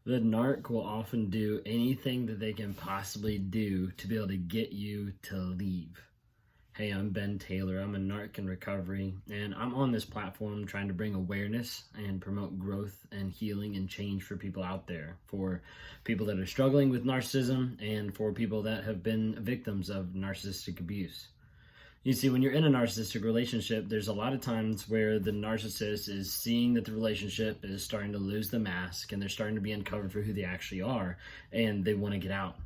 The narc will often do anything that they can possibly do to be able to get you to leave. Hey, I'm Ben Taylor. I'm a narc in recovery, and I'm on this platform trying to bring awareness and promote growth and healing and change for people out there, for people that are struggling with narcissism, and for people that have been victims of narcissistic abuse. You see, when you're in a narcissistic relationship, there's a lot of times where the narcissist is seeing that the relationship is starting to lose the mask and they're starting to be uncovered for who they actually are, and they want to get out.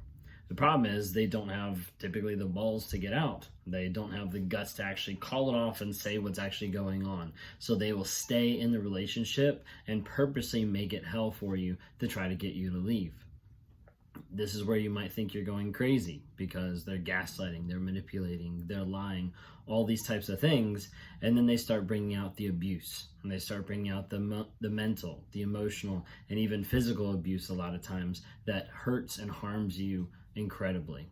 The problem is they don't have typically the balls to get out. They don't have the guts to actually call it off and say what's actually going on. So they will stay in the relationship and purposely make it hell for you to try to get you to leave. This is where you might think you're going crazy because they're gaslighting, they're manipulating, they're lying, all these types of things. And then they start bringing out the abuse, and they start bringing out the mental, the emotional, and even physical abuse a lot of times that hurts and harms you incredibly.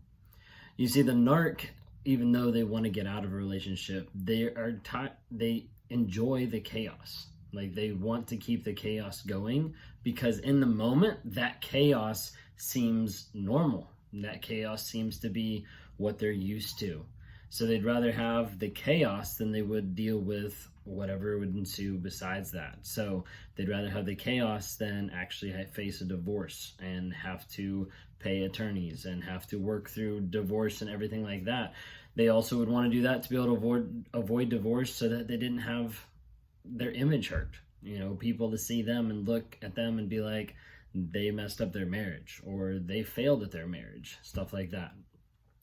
You see, the narc, even though they want to get out of a relationship, they enjoy the chaos. Like, they want to keep the chaos going because in the moment, that chaos seems normal. That chaos seems to be what they're used to. So they'd rather have the chaos than they would deal with whatever would ensue besides that. So they'd rather have the chaos than actually face a divorce and have to pay attorneys and have to work through divorce and everything like that. They also would want to do that to be able to avoid divorce so that they didn't have their image hurt. You know, people to see them and look at them and be like, they messed up their marriage or they failed at their marriage, stuff like that.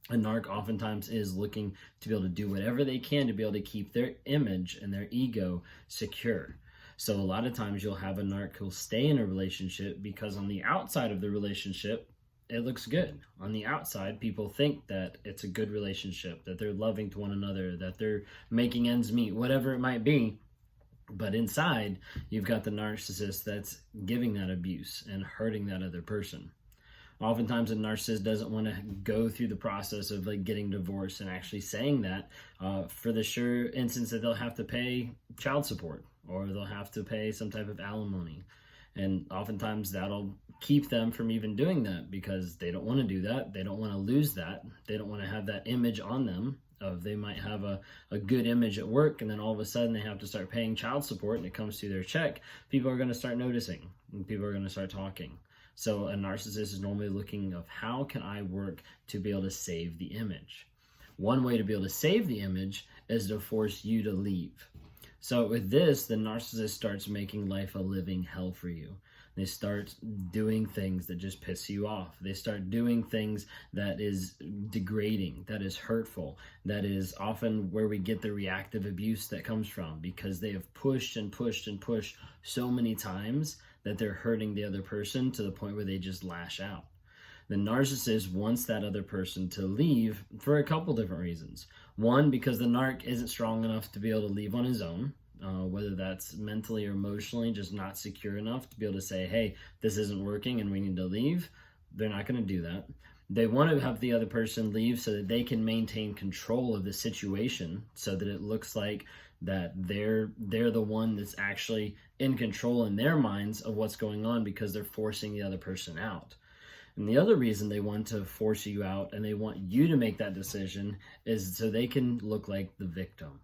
A narc oftentimes is looking to be able to do whatever they can to be able to keep their image and their ego secure. So a lot of times you'll have a narc who'll stay in a relationship because on the outside of the relationship, it looks good. On the outside, people think that it's a good relationship, that they're loving to one another, that they're making ends meet, whatever it might be. But inside, you've got the narcissist that's giving that abuse and hurting that other person. Oftentimes, a narcissist doesn't want to go through the process of like getting divorced and actually saying that for the sure instance that they'll have to pay child support or they'll have to pay some type of alimony. And oftentimes that'll keep them from even doing that because they don't want to do that. They don't want to lose that. They don't want to have that image on them of they might have a good image at work and then all of a sudden they have to start paying child support and it comes through their check. People are going to start noticing and people are going to start talking. So a narcissist is normally looking of how can I work to be able to save the image. One way to be able to save the image is to force you to leave. So with this, the narcissist starts making life a living hell for you. They start doing things that just piss you off. They start doing things that is degrading, that is hurtful, that is often where we get the reactive abuse that comes from because they have pushed and pushed and pushed so many times that they're hurting the other person to the point where they just lash out. The narcissist wants that other person to leave for a couple different reasons. One, because the narc isn't strong enough to be able to leave on his own. Whether that's mentally or emotionally, just not secure enough to be able to say, hey, this isn't working and we need to leave. They're not going to do that. They want to have the other person leave so that they can maintain control of the situation so that it looks like that they're the one that's actually in control in their minds of what's going on because they're forcing the other person out. And the other reason they want to force you out and they want you to make that decision is so they can look like the victim.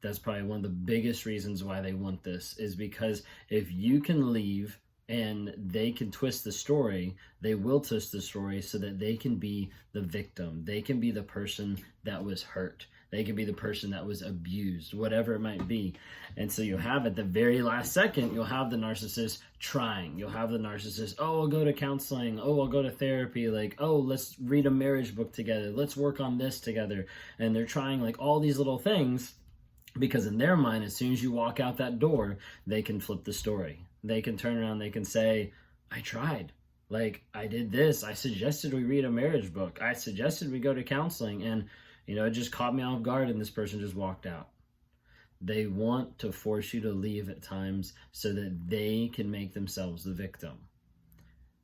That's probably one of the biggest reasons why they want this is because if you can leave and they can twist the story, they will twist the story so that they can be the victim. They can be the person that was hurt. They can be the person that was abused, whatever it might be. And so you'll have at the very last second, you'll have the narcissist trying. You'll have the narcissist, oh, I'll go to counseling. Oh, I'll go to therapy. Like, oh, let's read a marriage book together. Let's work on this together. And they're trying like all these little things because in their mind, as soon as you walk out that door, they can flip the story. They can turn around, they can say, I tried. Like, I did this. I suggested we read a marriage book. I suggested we go to counseling. And, you know, it just caught me off guard and this person just walked out. They want to force you to leave at times so that they can make themselves the victim.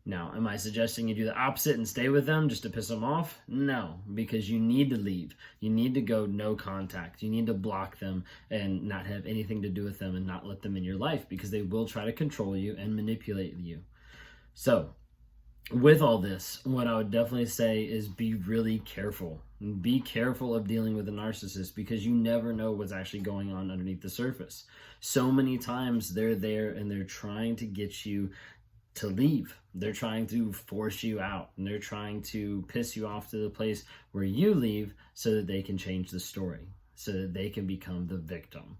Now, am I suggesting you do the opposite and stay with them just to piss them off? No, because you need to leave. You need to go no contact. You need to block them and not have anything to do with them and not let them in your life because they will try to control you and manipulate you. So, with all this, what I would definitely say is be really careful. Be careful of dealing with a narcissist, because you never know what's actually going on underneath the surface. So many times they're there and they're trying to get you to leave. They're trying to force you out, and they're trying to piss you off to the place where you leave so that they can change the story, so that they can become the victim.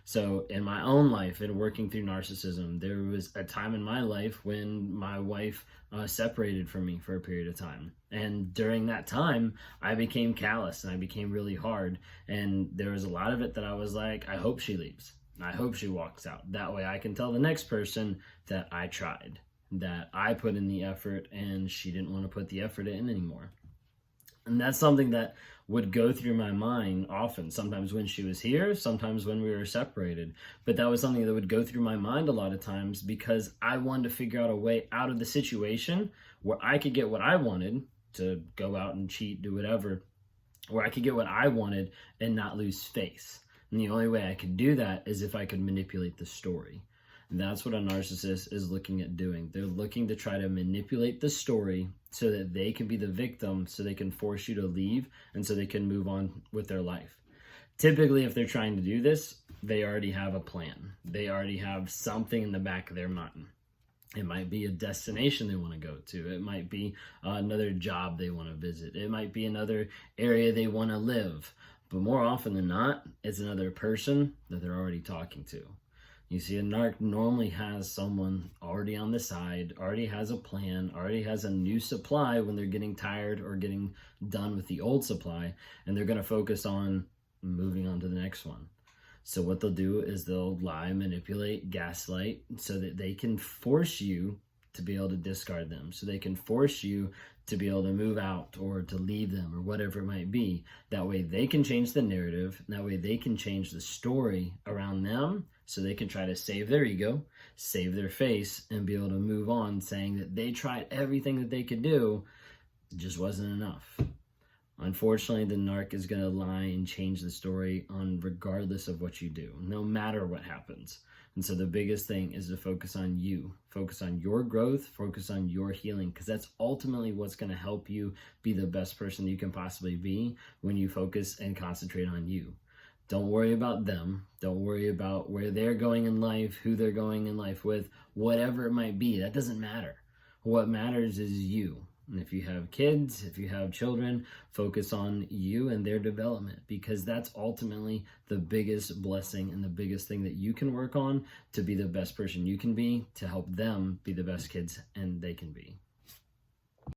So in my own life, in working through narcissism, there was a time in my life when my wife separated from me for a period of time. And during that time, I became callous and I became really hard. And there was a lot of it that I was like, I hope she leaves. I hope she walks out. That way I can tell the next person that I tried, that I put in the effort and she didn't want to put the effort in anymore. And that's something that would go through my mind often, sometimes when she was here, sometimes when we were separated. But that was something that would go through my mind a lot of times, because I wanted to figure out a way out of the situation where I could get what I wanted, to go out and cheat, do whatever, where I could get what I wanted and not lose face. And the only way I could do that is if I could manipulate the story. And that's what a narcissist is looking at doing. They're looking to try to manipulate the story so that they can be the victim, so they can force you to leave, and so they can move on with their life. Typically, if they're trying to do this, they already have a plan. They already have something in the back of their mind. It might be a destination they want to go to. It might be another job they want to visit. It might be another area they want to live. But more often than not, it's another person that they're already talking to. You see, a narc normally has someone already on the side, already has a plan, already has a new supply when they're getting tired or getting done with the old supply, and they're going to focus on moving on to the next one. So what they'll do is they'll lie, manipulate, gaslight, so that they can force you to be able to discard them, so they can force you to be able to move out or to leave them or whatever it might be. That way they can change the narrative. That way they can change the story around them, so they can try to save their ego, save their face, and be able to move on, saying that they tried everything that they could do, it just wasn't enough. Unfortunately, the narc is going to lie and change the story on regardless of what you do, no matter what happens. And so the biggest thing is to focus on you, focus on your growth, focus on your healing, because that's ultimately what's going to help you be the best person you can possibly be when you focus and concentrate on you. Don't worry about them. Don't worry about where they're going in life, who they're going in life with, whatever it might be. That doesn't matter. What matters is you. And if you have kids, if you have children, focus on you and their development, because that's ultimately the biggest blessing and the biggest thing that you can work on to be the best person you can be, to help them be the best kids and they can be.